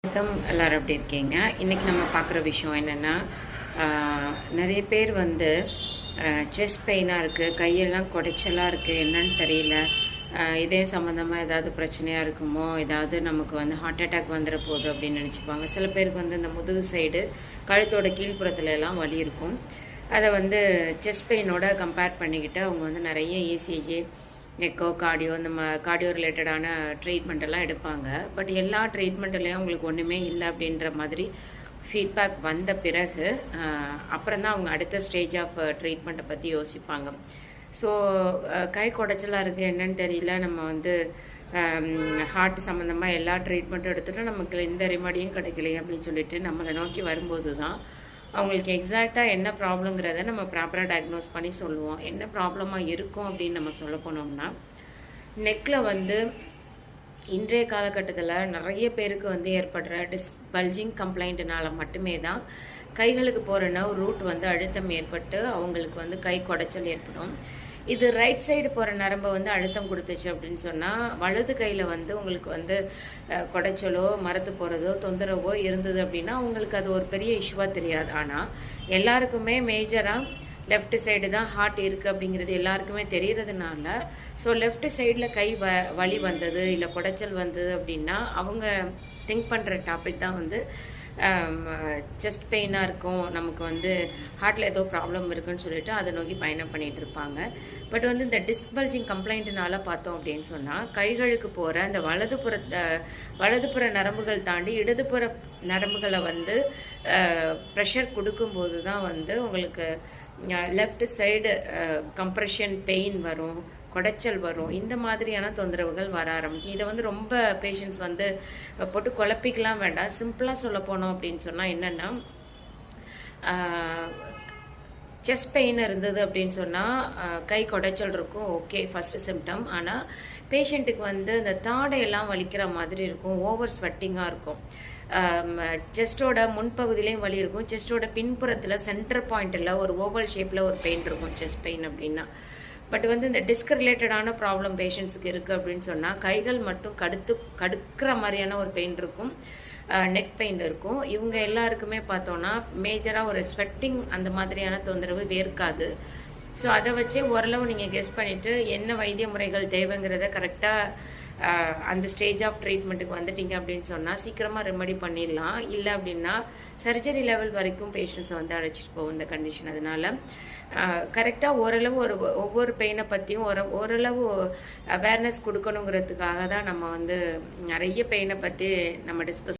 வணக்கம். எல்லோரும் எப்படி இருக்கீங்க? இன்றைக்கி நம்ம பார்க்குற விஷயம் என்னென்னா, நிறைய பேர் வந்து செஸ்ட் பெயினாக இருக்குது, கையெல்லாம் குடைச்சலாக இருக்குது, என்னன்னு தெரியல, இதயம் சம்மந்தமாக ஏதாவது பிரச்சனையாக இருக்குமோ, ஏதாவது நமக்கு வந்து ஹார்ட் அட்டாக் வந்துட போகுது அப்படின்னு நினச்சிப்பாங்க. சில பேருக்கு வந்து இந்த முதுகு சைடு கழுத்தோட கீழ்ப்புறத்துல எல்லாம் வலி இருக்கும். அதை வந்து செஸ்ட் பெயினோட கம்பேர் பண்ணிக்கிட்டு அவங்க வந்து நிறைய இசிஜி, எக்கோ, கார்டியோ, இந்த கார்டியோ ரிலேட்டடான ட்ரீட்மெண்ட்டெல்லாம் எடுப்பாங்க. பட் எல்லா ட்ரீட்மெண்ட்லேயும் அவங்களுக்கு ஒன்றுமே இல்லை அப்படின்ற மாதிரி ஃபீட்பேக் வந்த பிறகு அப்புறம் தான் அவங்க அடுத்த ஸ்டேஜ் ஆஃப் ட்ரீட்மெண்ட்டை பற்றி யோசிப்பாங்க. ஸோ கை குடைச்சலாக இருக்குது, என்னன்னு தெரியல, நம்ம வந்து ஹார்ட் சம்மந்தமாக எல்லா ட்ரீட்மெண்ட்டும் எடுத்துகிட்டோம், நமக்கு இந்த ரெமடியும் கிடைக்கலையே அப்படின்னு சொல்லிட்டு நம்மளை நோக்கி வரும்போது தான் அவங்களுக்கு எக்ஸாக்டாக என்ன ப்ராப்ளங்கிறத நம்ம ப்ராப்பராக டயக்னோஸ் பண்ணி சொல்லுவோம். என்ன ப்ராப்ளமாக இருக்கும் அப்படின்னு நம்ம சொல்ல போனோம்னா, நெக்கில் வந்து இன்றைய காலகட்டத்தில் நிறைய பேருக்கு வந்து ஏற்படுற பல்ஜிங் கம்ப்ளைண்ட்னால மட்டுமே தான் கைகளுக்கு போகிற நர்வ் ரூட் வந்து அழுத்தம் ஏற்பட்டு அவங்களுக்கு வந்து கை குடைச்சல் ஏற்படும். இது ரைட் சைடு போகிற நரம்பை வந்து அழுத்தம் கொடுத்துச்சு அப்படின்னு சொன்னால், வலது கையில் வந்து உங்களுக்கு வந்து குடைச்சலோ மரத்து போகிறதோ தொந்தரவோ இருந்தது அப்படின்னா உங்களுக்கு அது ஒரு பெரிய இஷ்யூவாக தெரியாது. ஆனால் எல்லாருக்குமே மேஜராக லெஃப்ட் சைடு தான் ஹார்ட் இருக்குது அப்படிங்கிறது எல்லாருக்குமே தெரியறதுனால, ஸோ லெஃப்ட் சைடில் கை வலி வந்தது இல்லை குடைச்சல் வந்தது அப்படின்னா அவங்க திங்க் பண்ணுற டாபிக் தான் வந்து செஸ்ட் பெயினாக இருக்கும், நமக்கு வந்து ஹார்ட்டில் ஏதோ ப்ராப்ளம் இருக்குன்னு சொல்லிட்டு அதை நோக்கி பயணம் பண்ணிகிட்டு இருப்பாங்க. பட் வந்து இந்த டிஸ்பல்ஜிங் கம்ப்ளைண்ட்னால பார்த்தோம் அப்படின்னு சொன்னால், கைகளுக்கு போகிற அந்த வலதுபுற நரம்புகள் தாண்டி இடதுபுற நரம்புகளை வந்து ப்ரெஷர் கொடுக்கும்போது தான் வந்து உங்களுக்கு லெஃப்ட் சைடு கம்ப்ரெஷன் பெயின் வரும், குடைச்சல் வரும், இந்த மாதிரியான தொந்தரவுகள் வர ஆரம்பிக்கும். இதை வந்து ரொம்ப பேஷண்ட்ஸ் வந்து போட்டு குழப்பிக்கலாம் வேண்டாம். சிம்பிளாக சொல்ல போனோம் அப்படின்னு சொன்னால் என்னென்னா, செஸ்ட் பெயின் இருந்தது அப்படின்னு சொன்னால் கை குடைச்சல் இருக்கும், ஓகே, ஃபஸ்ட்டு சிம்டம். ஆனால் பேஷண்ட்டுக்கு வந்து இந்த தாடையெல்லாம் வலிக்கிற மாதிரி இருக்கும், ஓவர் ஸ்வெட்டிங்காக இருக்கும், செஸ்டோட முன்பகுதியிலையும் வலி இருக்கும், செஸ்டோட பின்புறத்தில் சென்டர் பாயிண்டில் ஒரு ஓவல் ஷேப்பில் ஒரு பெயின் இருக்கும் செஸ்ட் பெயின் அப்படின்னா. பட் வந்து இந்த டிஸ்க் ரிலேட்டடான ப்ராப்ளம் பேஷண்ட்ஸுக்கு இருக்குது அப்படின்னு சொன்னால் கைகள் மட்டும் கடுக்கிற மாதிரியான ஒரு பெயின் இருக்கும், நெக் பெயின் இருக்கும். இவங்க எல்லாருக்குமே பார்த்தோன்னா மேஜராக ஒரு ஸ்வெட்டிங் அந்த மாதிரியான தொந்தரவு வேர்க்காது. ஸோ அதை வச்சே ஓரளவு நீங்கள் கெஸ் பண்ணிவிட்டு என்ன வைத்திய முறைகள் தேவைங்கிறத கரெக்டாக அந்த ஸ்டேஜ் ஆஃப் ட்ரீட்மெண்ட்டுக்கு வந்துட்டிங்க அப்படின்னு சொன்னால் சீக்கிரமாக ரெமெடி பண்ணிடலாம். இல்லை அப்படின்னா சர்ஜரி லெவல் வரைக்கும் பேஷண்ட்ஸை வந்து அழைச்சிட்டு போகும் இந்த கண்டிஷன். அதனால் கரெக்டாக ஓரளவு ஒவ்வொரு பெயினை பற்றியும் ஓரளவு அவேர்னஸ் கொடுக்கணுங்கிறதுக்காக தான் நம்ம வந்து நிறைய பெயினை பற்றி நம்ம டிஸ்கஸ்